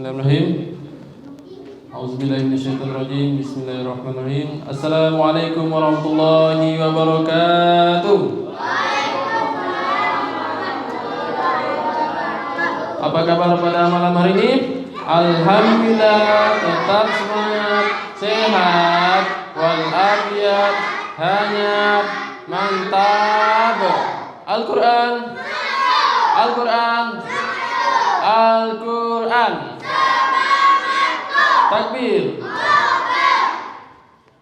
Bismillahirrahmanirrahim. A'udzubillahi minasyaitonirrajim. Bismillahirrahmanirrahim. Assalamualaikum warahmatullahi wabarakatuh. Apa kabar pada malam hari ini? Alhamdulillah, tetap semangat, sehat, walafiat, hangat, mantap. Al-Quran, Al-Quran, Al-Quran. Takbir.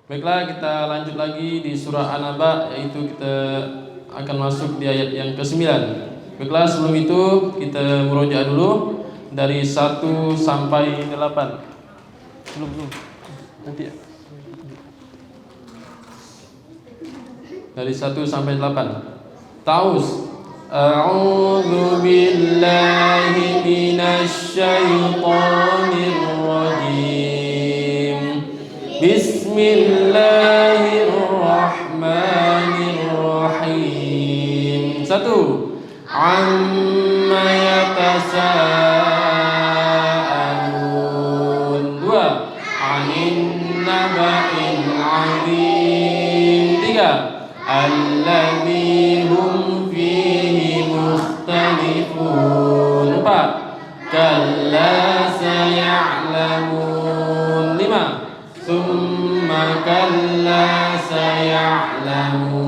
Baiklah, kita lanjut lagi di surah An-Naba, yaitu kita akan masuk di ayat yang ke-9. Baiklah, sebelum itu kita murojaah dulu dari 1 sampai 8. Belum. Nanti ya. Dari 1 sampai 8. Taus. A'udzu billahi minasy syaithanir rajim. Bismillahirrahmanirrahim. 1. Amma yatasaalun. 2. Anin naba'il 'adzim. 3. Alladzi hum fihi mukhtalifun. 4. Kalla saya'lamun. 5. Summa kalla saya'lamun.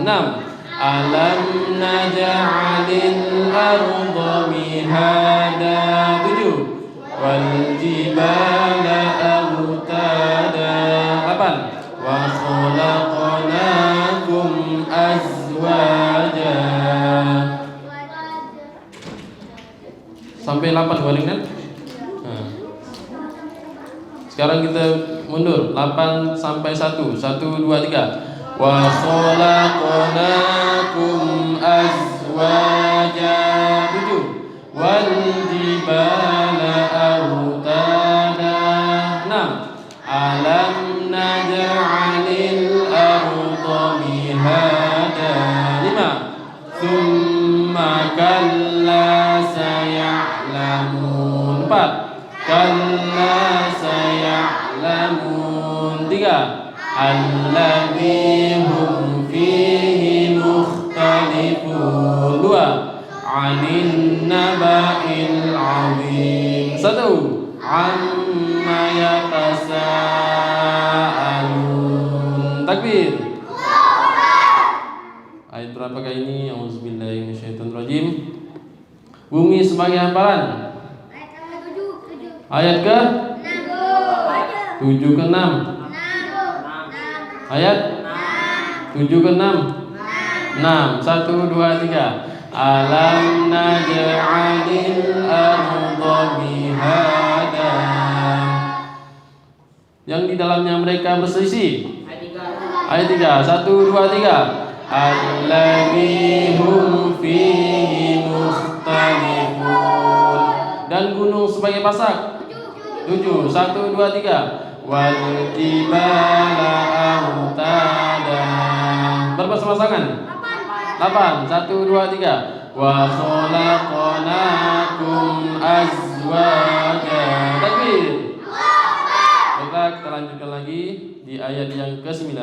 6. Alam naj'alil arda mihada. 7. Wal jibala autada. 8. Wa khalaqnakum azwaja. Sampai 8 baling kan? Nah. Sekarang kita mundur 8 sampai 1. 1 2 3. Wa khalaqnakum azwaja. 7. Wal jibala autada. 6. Alam naj'alil arda mihada. 5. Summa kalla saya'lamun. 4. Kalla saya'lamun. 3. Alladzi hum fihi mukhtalifun. 2. Anin naba'il 'adzim. 1. Amma yatasaalun. Takbir. Ayat berapakah ini? Auzubillahi minasyaitonirrajim. Bumi sebagai hamparan. Ayat ke 7 ke 6. Ayat 7 ke 6. 6. 1 2 3. Alam naj'alil arda mihada. Yang di dalamnya mereka berselisih. Ayat 3. 1 2 3. Alladzi hum fihi mukhtalifun. Dan gunung sebagai pasak. 7. 1 2 3. Wal jibala autada. Berpasang-pasangan. 8. 1 2 3. Wa khalaqnakum azwaja. Takbir. Baiklah, kita lanjutkan lagi di ayat yang ke-9.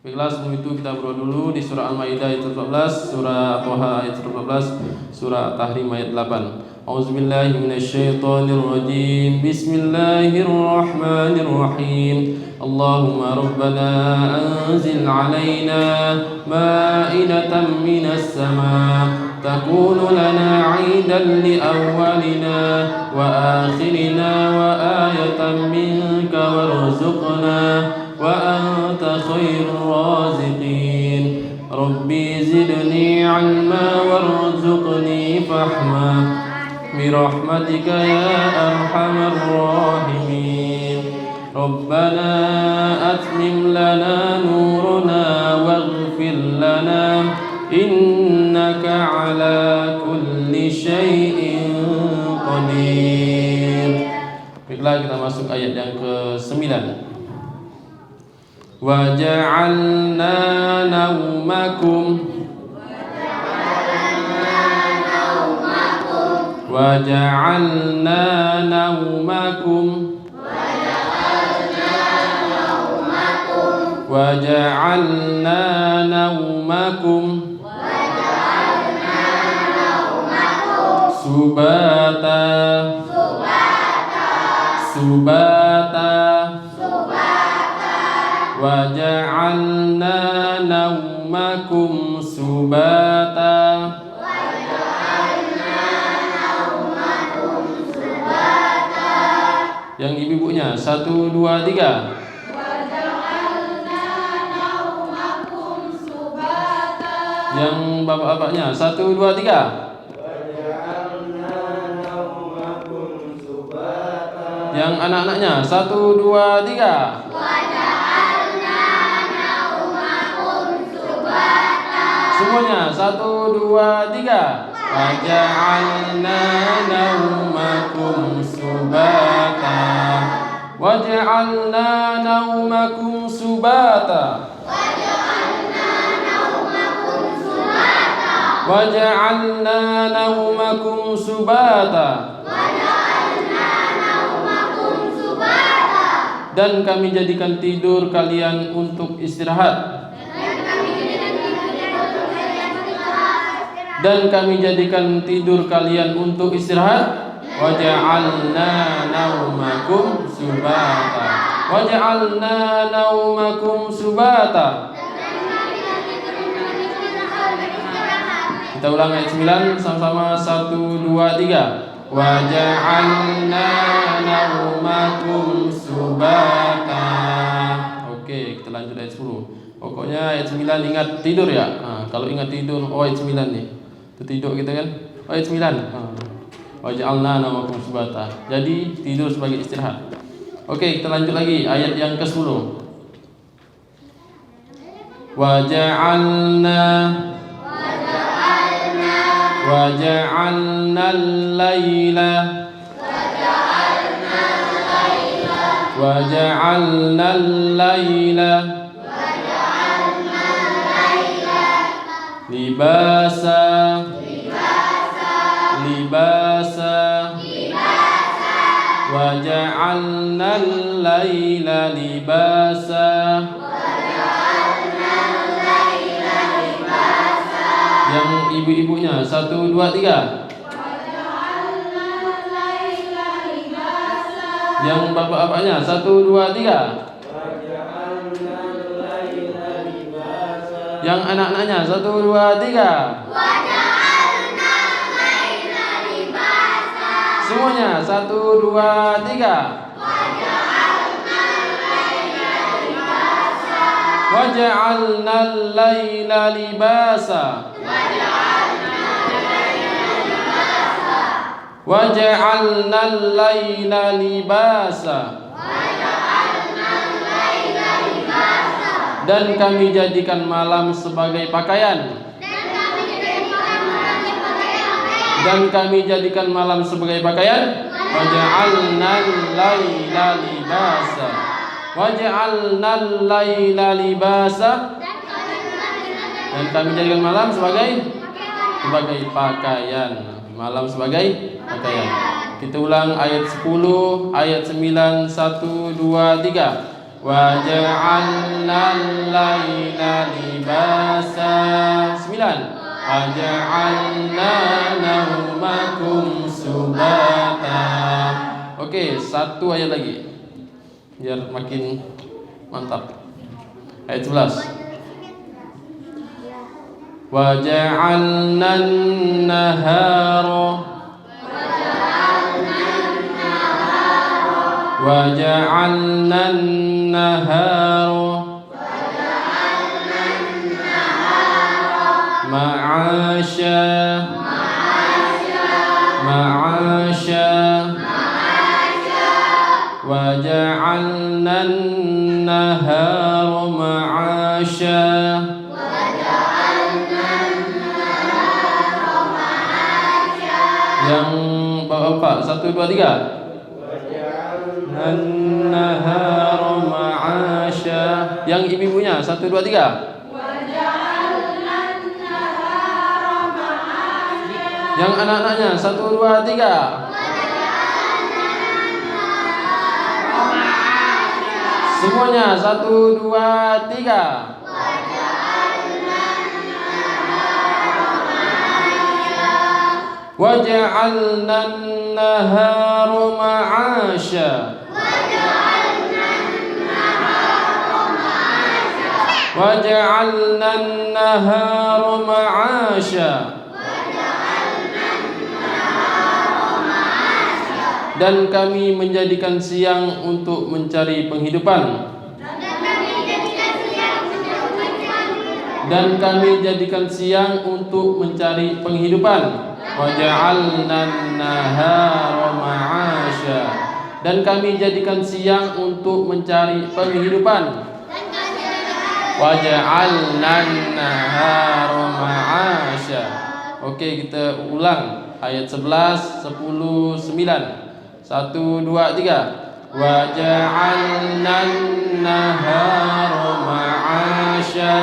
Baiklah, sebelum itu kita berdoa dulu di surah Al-Maidah ayat 14, surah At-Taha ayat 14, surah At-Tahrim ayat 8. A'udzubillahi minasyaitonirrajim. Bismillahirrahmanirrahim. Allahumma rabbana anzil 'alaina ma'idatan minas sama' takunu lana 'idan li awwalina wa akhirina wa ayatan minka warzuqna wa anta khairur raziqin. Rabbi zidni 'ilma warzuqni fahma birahmatika ya arhamar rahimin. Rabbana atmim lana nurana waghfir lana innaka ala kulli syai'in qadir. Baiklah, kita masuk ayat yang ke-9. Wa ja'alna naumakum Waja'alna naumakum Waja'alna naumakum subata Waja'alna naumakum subata. Yang ibu-ibunya 1, 2, 3. Yang bapak-bapaknya 1, 2, 3. Yang anak-anaknya 1, 2, 3. Semuanya 1, 2, 3. Waja'alna naumakum subata. Waja'alna naumakum subata. Waja'alna naumakum subata. Dan kami jadikan tidur kalian untuk istirahat. Dan kami jadikan tidur kalian untuk istirahat. Waja'alna naumakum subata. Waja'alna naumakum subata. Kita ulang ayat 9 sama-sama 1, 2, 3. Waja'alna naumakum subata. Oke, kita lanjut ayat 10. Pokoknya ayat 9 ingat tidur ya. Kalau ingat tidur, ayat 9 nih. Tidur kita kan. Ayat 9. Waja'alna naumakum subata. Jadi tidur sebagai istirahat. Oke, kita lanjut lagi ayat yang ke-10. Waja'alna al-laila libasa Waja'alna al-laila libasa. Yang ibu-ibunya 1, 2, 3. Yang bapak-bapaknya 1, 2, 3. Yang anak-anaknya 1, 2, 3. Semuanya 1, 2, 3. Waja'alna al-laila libasa. Waja'alna al-laila libasa. Dan kami jadikan malam sebagai pakaian. Dan kami jadikan malam sebagai pakaian. Waja'alna al-laila libasa. Waja'alna al-laila libasa. Dan kami jadikan malam sebagai pakaian. Malam sebagai pakaian. Kita ulang ayat 10, ayat 9, 1, 2, 3. Waja'alna al-laila libasa. 9. Waja'alna naumakum subata. Oke, 1 ayat lagi biar makin mantap. Ayat 11. Waja'alna an-nahara Waja'alna an-nahara Ma'asya Waja'alna an-nahara ma'asya. Yang bapak-bapak 1, 2, 3. An-nahara ma'asya. Yang ibu-ibunya 1, 2, 3. Yang anak-anaknya 1, 2, 3. Semuanya 1, 2, 3. Waja'alna an-nahara ma'asya. Waja'alna an-nahara ma'asya. Dan kami menjadikan siang untuk mencari penghidupan. Dan kami jadikan siang untuk mencari penghidupan. Waja'alna an-nahara ma'asya. Dan kami jadikan siang untuk mencari penghidupan. Waja'alna an-nahara ma'asya. Oke, kita ulang ayat 11, 10, 9. 1, 2, 3. Waja'alna an-nahara ma'asya.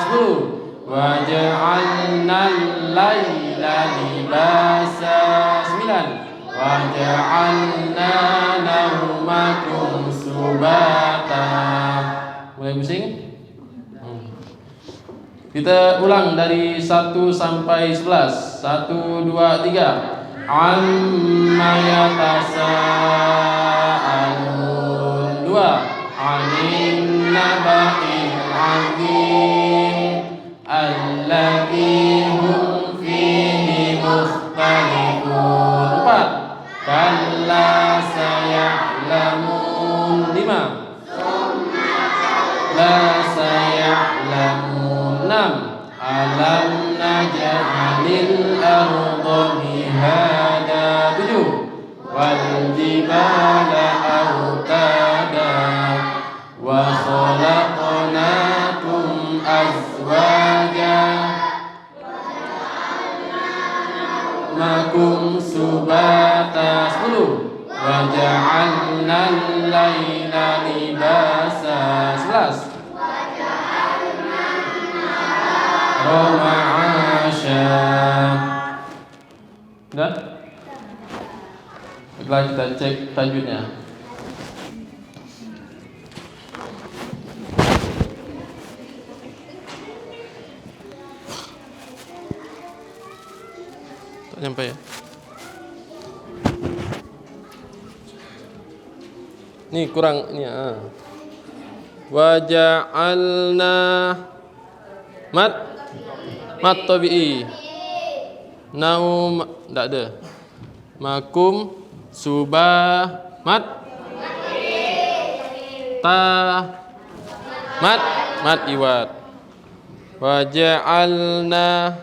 10. Waja'alna al-laila libasa. 9. Waja'alna nawmakum subata. Mulai pusing? Kita ulang dari 1 sampai 11. 1, 2, 3. Amma yatasa'alun. 2. Anin naba'il azim alladzi hum fihi mukhtalifun. 4. Kalla saya'lamun. 5. La saya'lamun. 6. Alam naj'alil arda mihada. 7. Wal jibala autada wa khalaqnakum azwaja makum subata. 10. Wa ja'alna al-laila libasa. 11. Ma'asya. Sudah? Baiklah, kita cek tajwidnya. Tak sampai ya? Ni kurang ni ah. Wa ja'alna mat tabi'i. Naum tak ada. Makum subamat ta mat iwat. Wa ja'alna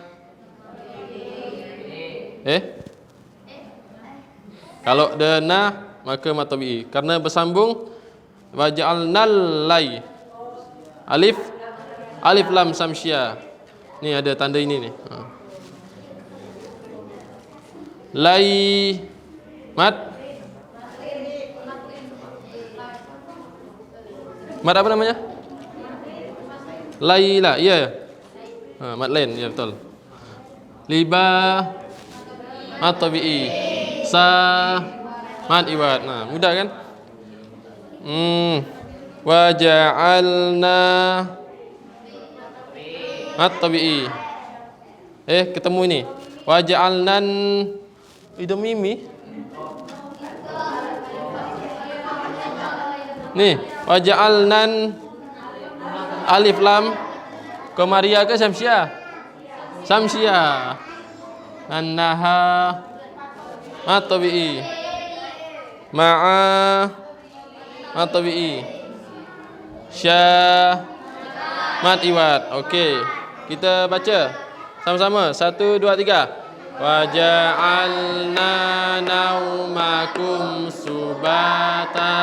kalau dana maka mat tabi'i karena bersambung. Wa ja'alnal lai alif lam samsia. Ni ada tanda ini nih. Lai mat apa namanya? Laila, ya. Mat lain, ya betul. Liba mat tabi'i. Sa mat iwat. Nah, mudah kan? Wa ja'alna mat tabi'i. Ketemu ini. Wa ja'alnan itu mimi. Nih, wa ja'alnan alif lam Komaria ke Samsia? Samsia. Annaha mat tabi'i. Ma'a mat tabi'i. Sya mat iwat. Okey. Kita baca sama-sama. 1, 2, 3. Wa ja'alna naumakum subata.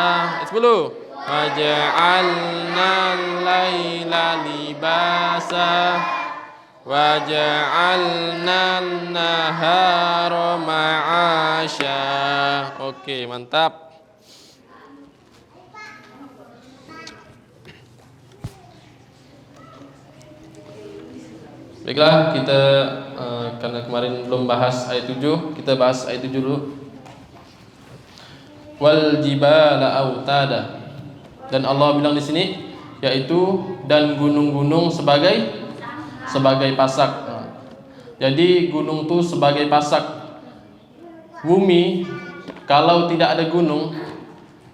10. Wa ja'alna al-laila libasa. Wa ja'alna an-nahara ma'asya. Okey, mantap. Baiklah, kita karena kemarin belum bahas ayat 7, kita bahas ayat 7 dulu. Wal jibala autada. Dan Allah bilang di sini yaitu dan gunung-gunung sebagai pasak. Jadi gunung itu sebagai pasak. Bumi kalau tidak ada gunung,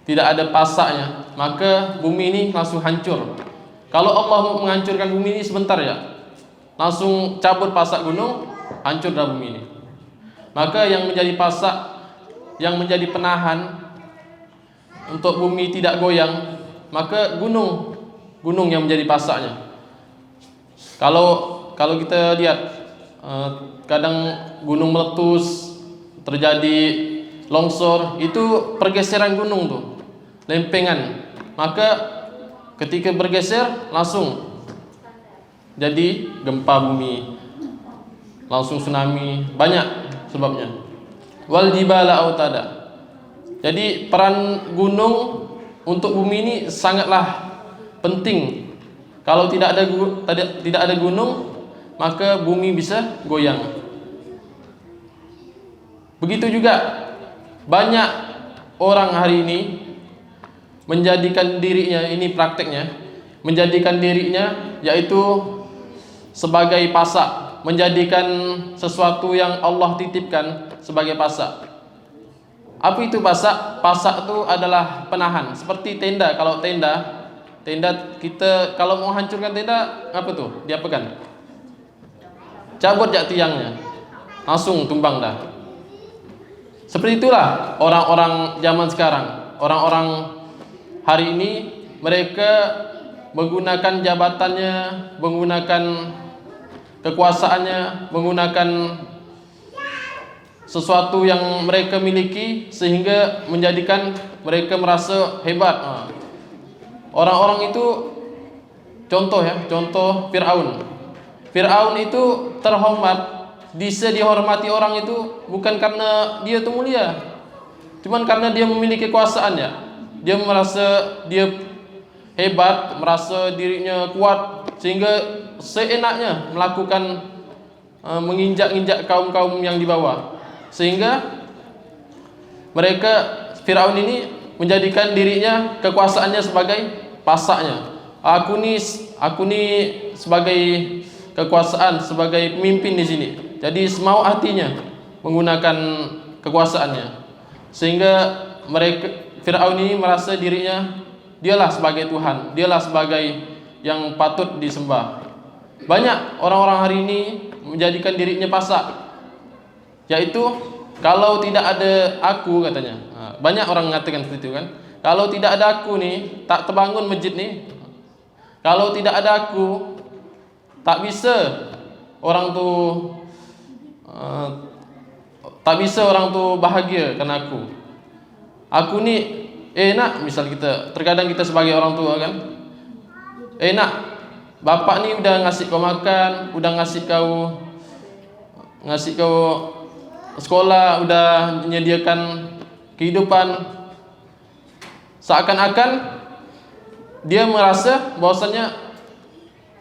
tidak ada pasaknya, maka bumi ini langsung hancur. Kalau Allah mau menghancurkan bumi ini sebentar ya, langsung cabut pasak gunung, hancur dah bumi ini. Maka yang menjadi pasak, yang menjadi penahan untuk bumi tidak goyang, maka gunung yang menjadi pasaknya. Kalau kita lihat kadang gunung meletus, terjadi longsor, itu pergeseran gunung tuh, lempengan. Maka ketika bergeser langsung jadi gempa bumi, langsung tsunami, banyak sebabnya. Wal jibala autada. Jadi peran gunung untuk bumi ini sangatlah penting. Kalau tidak ada gunung, maka bumi bisa goyang. Begitu juga banyak orang hari ini menjadikan dirinya, ini prakteknya, menjadikan dirinya yaitu sebagai pasak, menjadikan sesuatu yang Allah titipkan sebagai pasak. Apa itu pasak? Pasak itu adalah penahan, seperti tenda. Kalau tenda kita kalau mau hancurkan tenda, apa tuh? Diapakan? Cabut jak tiangnya, langsung tumbang dah. Seperti itulah orang-orang zaman sekarang. Orang-orang hari ini mereka menggunakan jabatannya, menggunakan kekuasaannya, menggunakan sesuatu yang mereka miliki sehingga menjadikan mereka merasa hebat. Orang-orang itu contoh Fir'aun. Fir'aun itu terhormat, dihormati orang itu bukan karena dia itu mulia, cuman karena dia memiliki kekuasaan ya. Dia merasa dia hebat, merasa dirinya kuat, sehingga seenaknya melakukan menginjak-injak kaum-kaum yang di bawah. Sehingga mereka, Fir'aun ini menjadikan dirinya, kekuasaannya sebagai pasaknya. Aku ni sebagai kekuasaan, sebagai pemimpin di sini. Jadi semau hatinya menggunakan kekuasaannya, sehingga Fir'aun ini merasa dirinya dialah sebagai Tuhan, dialah sebagai yang patut disembah. Banyak orang-orang hari ini menjadikan dirinya pasak, yaitu kalau tidak ada aku, katanya. Banyak orang mengatakan seperti itu kan. Kalau tidak ada aku nih, tak terbangun masjid nih. Kalau tidak ada aku, tak bisa orang tu bahagia karena aku. Aku ni enak, misal terkadang kita sebagai orang tua kan, enak, bapak ni udah ngasih kau makan, udah ngasih kau sekolah, udah menyediakan kehidupan. Seakan-akan dia merasa bahwasanya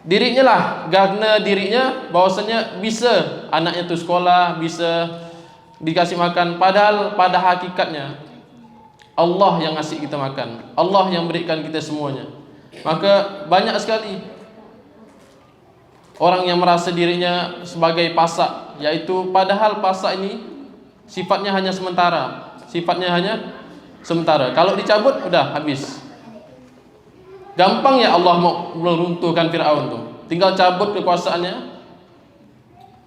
dirinya lah, karena dirinya bahwasanya bisa anaknya tuh sekolah, bisa dikasih makan, padahal pada hakikatnya Allah yang ngasih kita makan, Allah yang berikan kita semuanya. Maka banyak sekali orang yang merasa dirinya sebagai pasak, yaitu padahal pasak ini sifatnya hanya sementara, Kalau dicabut udah habis. Gampang ya Allah mau meruntuhkan Fir'aun tuh. Tinggal cabut kekuasaannya,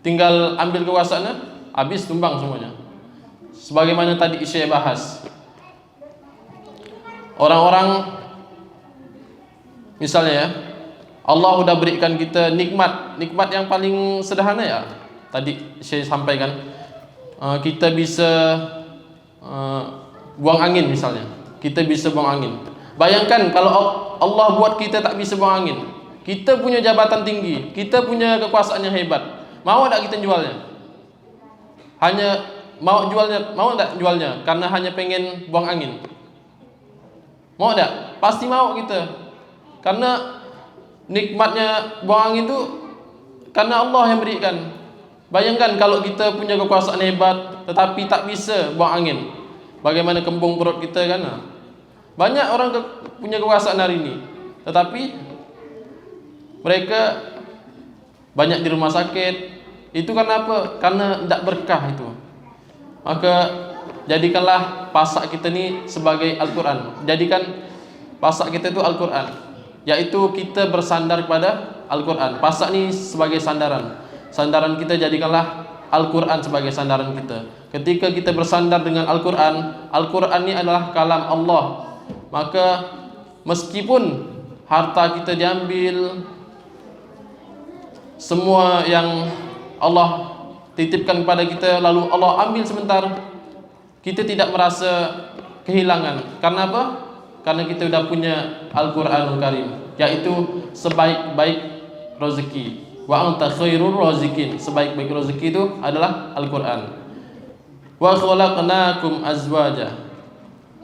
tinggal ambil kekuasaannya, habis, tumbang semuanya. Sebagaimana tadi saya bahas, orang-orang misalnya ya, Allah udah berikan kita nikmat yang paling sederhana ya. Tadi saya sampaikan, kita bisa buang angin misalnya. Kita bisa buang angin. Bayangkan kalau Allah buat kita tak bisa buang angin. Kita punya jabatan tinggi, kita punya kekuasaan yang hebat. Mau tak kita jualnya? Mau tak jualnya? Karena hanya pengen buang angin. Mau tak? Pasti mau kita. Karena nikmatnya buang angin itu karena Allah yang berikan. Bayangkan kalau kita punya kekuasaan hebat tetapi tak bisa buang angin, bagaimana kembung perut kita kan? Banyak orang punya kekuasaan hari ini, tetapi mereka banyak di rumah sakit. Itu karena apa? Karena tidak berkah itu. Maka jadikanlah pasak kita ni sebagai Al-Quran. Jadikan pasak kita itu Al-Quran, yaitu kita bersandar kepada Al-Quran. Pasak ni sebagai sandaran. Sandaran kita jadikanlah Al-Quran sebagai sandaran kita. Ketika kita bersandar dengan Al-Quran, Al-Quran ni adalah kalam Allah. Maka meskipun harta kita diambil, semua yang Allah titipkan kepada kita lalu Allah ambil sebentar, kita tidak merasa kehilangan. Karena apa? Karena kita sudah punya Al-Quranul Karim, yaitu sebaik-baik rezeki. Wa anta khairur razikin. Sebaik-baik rezeki itu adalah Al-Quran. Wa khalaqnakum azwaja.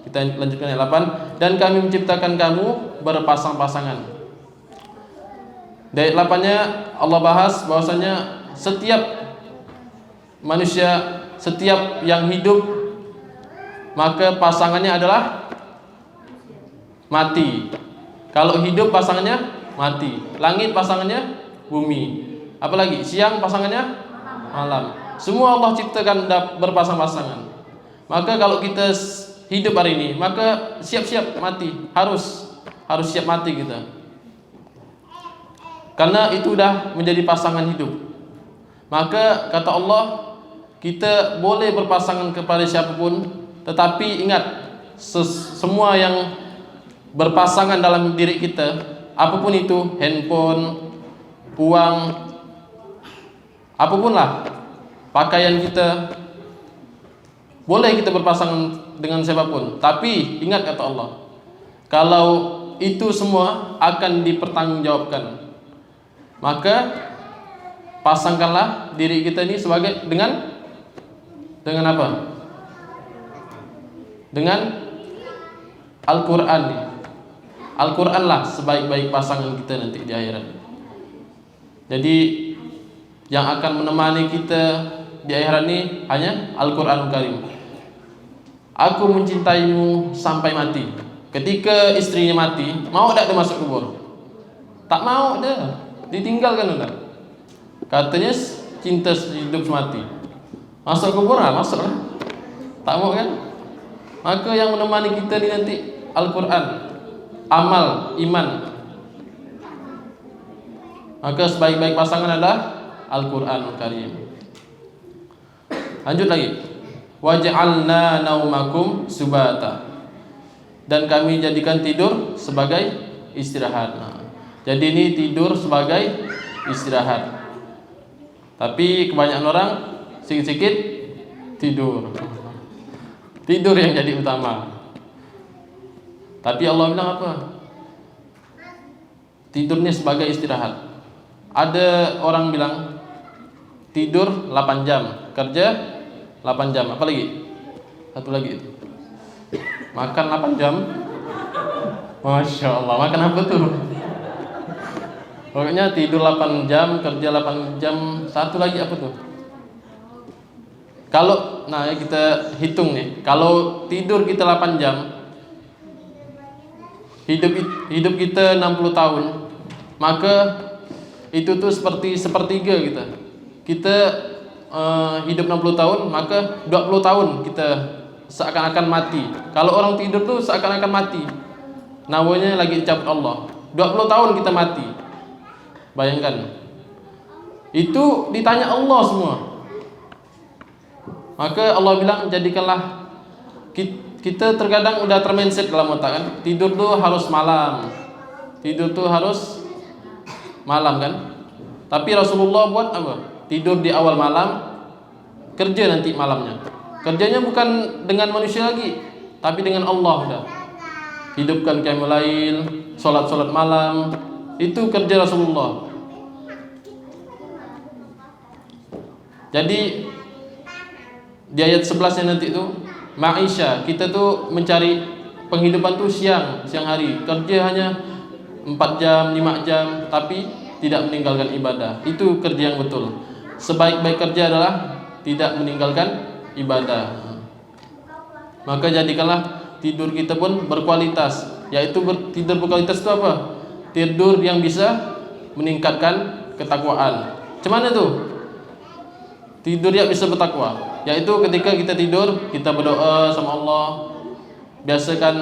Kita lanjutkan ayat 8. Dan kami menciptakan kamu berpasang-pasangan. Dari ayat 8-nya Allah bahas bahwasanya setiap manusia, setiap yang hidup, maka pasangannya adalah mati. Kalau hidup pasangannya mati. Langit pasangannya bumi. Apalagi siang pasangannya malam. Semua Allah ciptakan berpasang-pasangan. Maka kalau kita hidup hari ini, maka siap-siap mati. Harus siap mati kita. Karena itu sudah menjadi pasangan hidup. Maka kata Allah, kita boleh berpasangan kepada siapapun, tetapi ingat, semua yang berpasangan dalam diri kita, apapun itu, handphone, uang, apapun lah, pakaian kita, boleh kita berpasangan dengan siapapun. Tapi ingat kata Allah, kalau itu semua akan dipertanggungjawabkan, maka pasangkanlah diri kita ini sebagai dengan apa? Dengan Al-Quran. Al-Quran lah sebaik-baik pasangan kita nanti di akhirat. Jadi yang akan menemani kita di akhirat ini hanya Al-Quranul Karim. Aku mencintaimu sampai mati. Ketika istrinya mati, mau tak dia masuk kubur? Tak mau dia, ditinggalkan udah. Katanya cinta hidup mati. Masuk kubur lah, masuk lah. Tak mau kan? Maka yang menemani kita ini nanti Al-Quran, amal, iman. Maka sebaik-baik pasangan adalah Al-Quranul Karim. Lanjut lagi. Waj'alna naumakum subata. Dan kami jadikan tidur sebagai istirahat. Jadi ini tidur sebagai istirahat. Tapi kebanyakan orang sikit-sikit tidur. Tidur yang jadi utama. Tapi Allah bilang apa? Tidurnya sebagai istirahat. Ada orang bilang tidur 8 jam, kerja 8 jam. Apa lagi? Satu lagi itu. Makan 8 jam. Masya Allah, makan apa tuh? Pokoknya tidur 8 jam, kerja 8 jam. Satu lagi apa tuh? Kalau, nah ya kita hitung nih. Kalau tidur kita 8 jam, hidup kita 60 tahun, maka itu tuh seperti sepertiga kita. Kita hidup 60 tahun, maka 20 tahun kita seakan-akan mati. Kalau orang tidur tuh seakan-akan mati, nyawanya lagi dicabut Allah. 20 tahun kita mati. Bayangkan. Itu ditanya Allah semua. Maka Allah bilang, jadikanlah, kita terkadang udah termindset dalam otak kan, tidur tuh harus malam. Tidur tuh harus malam kan. Tapi Rasulullah buat apa? Tidur di awal malam, kerja nanti malamnya. Kerjanya bukan dengan manusia lagi, tapi dengan Allah udah. Hidupkan qiyamul lail, salat malam, itu kerja Rasulullah. Jadi di ayat 11-nya nanti itu, ma'isha, kita tuh mencari penghidupan tuh siang hari. Kerja hanya 4 jam, 5 jam, tapi tidak meninggalkan ibadah. Itu kerja yang betul. Sebaik-baik kerja adalah tidak meninggalkan ibadah. Maka jadikanlah tidur kita pun berkualitas. Yaitu tidur berkualitas itu apa? Tidur yang bisa meningkatkan ketakwaan. Cuman itu tidur yang bisa bertakwa, yaitu ketika kita tidur kita berdoa sama Allah, biasakan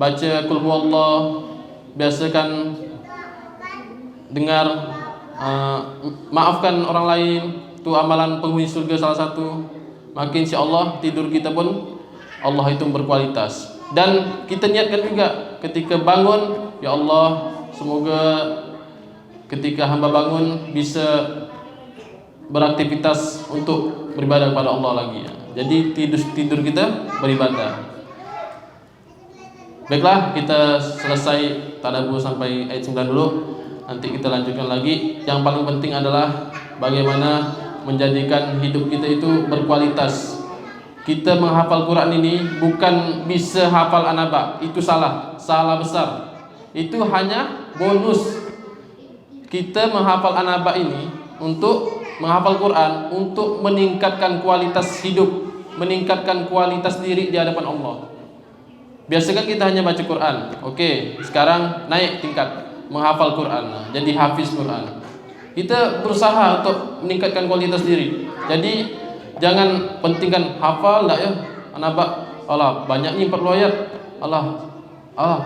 baca qul huwallah, biasakan dengar, maafkan orang lain, itu amalan penghuni surga salah satu. Maka insyaallah tidur kita pun Allah itu berkualitas. Dan kita niatkan juga ketika bangun, ya Allah, semoga ketika hamba bangun bisa beraktivitas untuk beribadah kepada Allah lagi ya. Jadi tidur kita beribadah. Baiklah, kita selesai tadabbur sampai ayat 9 dulu. Nanti kita lanjutkan lagi. Yang paling penting adalah bagaimana menjadikan hidup kita itu berkualitas. Kita menghafal Quran ini bukan bisa hafal anaba, itu salah besar. Itu hanya bonus. Kita menghafal anaba ini untuk menghafal Quran untuk meningkatkan kualitas hidup, meningkatkan kualitas diri di hadapan Allah. Biasanya kita hanya baca Quran. Oke, sekarang naik tingkat menghafal Quran. Jadi hafiz Quran. Kita berusaha untuk meningkatkan kualitas diri. Jadi jangan pentingkan hafal enggak ya? Anaba, Allah banyak nih 40 ayat. Allah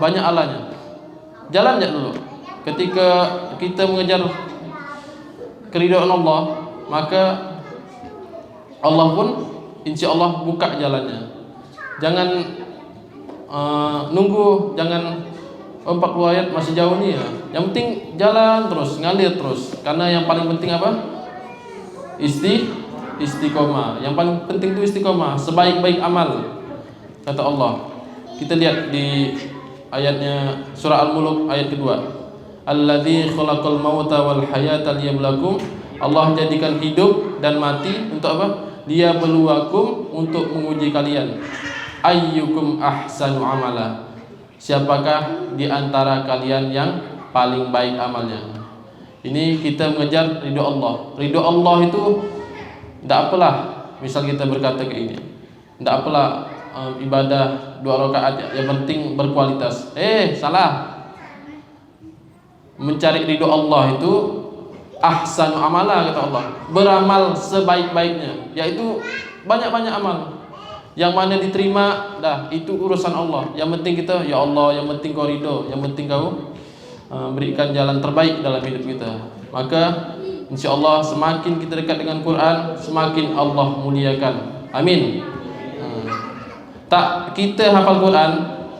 banyak alanya. Jalan aja dulu. Ketika kita mengejar keridhaan Allah, maka Allah pun insyaallah buka jalannya. Jangan nunggu, jangan 40 ayat masih jauh nih ya. Yang penting jalan terus, ngalir terus. Karena yang paling penting apa? Istiqomah. Yang paling penting itu istiqomah, sebaik-baik amal. Kata Allah. Kita lihat di ayatnya surah Al-Mulk ayat kedua. Alladzi khalaqal mauta wal hayata liyabluwakum. Allah jadikan hidup dan mati untuk apa? Dia beluakum, untuk menguji kalian. Ayyukum ahsanu amala. Siapakah di antara kalian yang paling baik amalnya? Ini kita mengejar ridho Allah. Ridho Allah itu tidak apalah. Misal kita berkata ke ini, tidak apalah ibadah 2 rakaat, yang penting berkualitas. Salah. Mencari ridho Allah itu ahsanu amala, kata Allah. Beramal sebaik-baiknya, yaitu banyak-banyak amal. Yang mana diterima, itu urusan Allah. Yang penting kita, ya Allah, yang penting kau ridho, yang penting kau berikan jalan terbaik dalam hidup kita. Maka insyaallah semakin kita dekat dengan Quran, semakin Allah muliakan. Amin. Tak kita hafal Quran,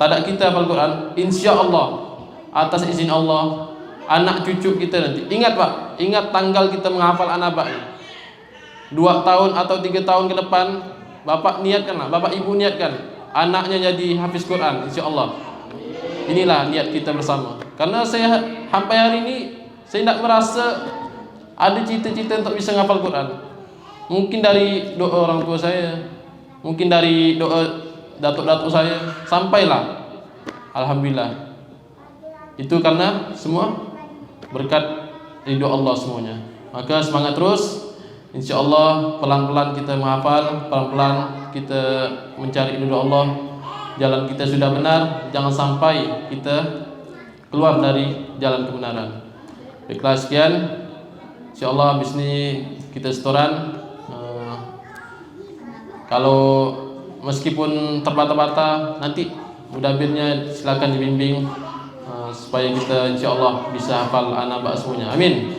tak ada kita hafal Quran, insyaallah atas izin Allah, anak cucu kita nanti. Ingat Pak, ingat tanggal kita menghafal anaba ini. 2 tahun atau 3 tahun ke depan, Bapak niatkanlah, Bapak Ibu niatkan anaknya jadi hafiz Quran, insyaallah. Inilah niat kita bersama. Karena saya sampai hari ini saya tidak merasa ada cita-cita untuk bisa menghafal Quran. Mungkin dari doa orang tua saya, mungkin dari doa datuk-datuk saya, sampailah. Alhamdulillah. Itu karena semua berkat ridho Allah semuanya. Maka semangat terus. InsyaAllah pelan-pelan kita menghafal, pelan-pelan kita mencari ridho Allah. Jalan kita sudah benar, jangan sampai kita keluar dari jalan kebenaran. Baiklah, sekian. InsyaAllah habis ini kita setoran. Kalau meskipun terbata-bata, nanti mudabirnya silakan dibimbing supaya kita insyaallah bisa hafal anaba semuanya. Amin.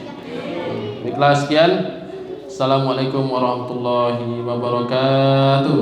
Baiklah, sekian. Assalamualaikum warahmatullahi wabarakatuh.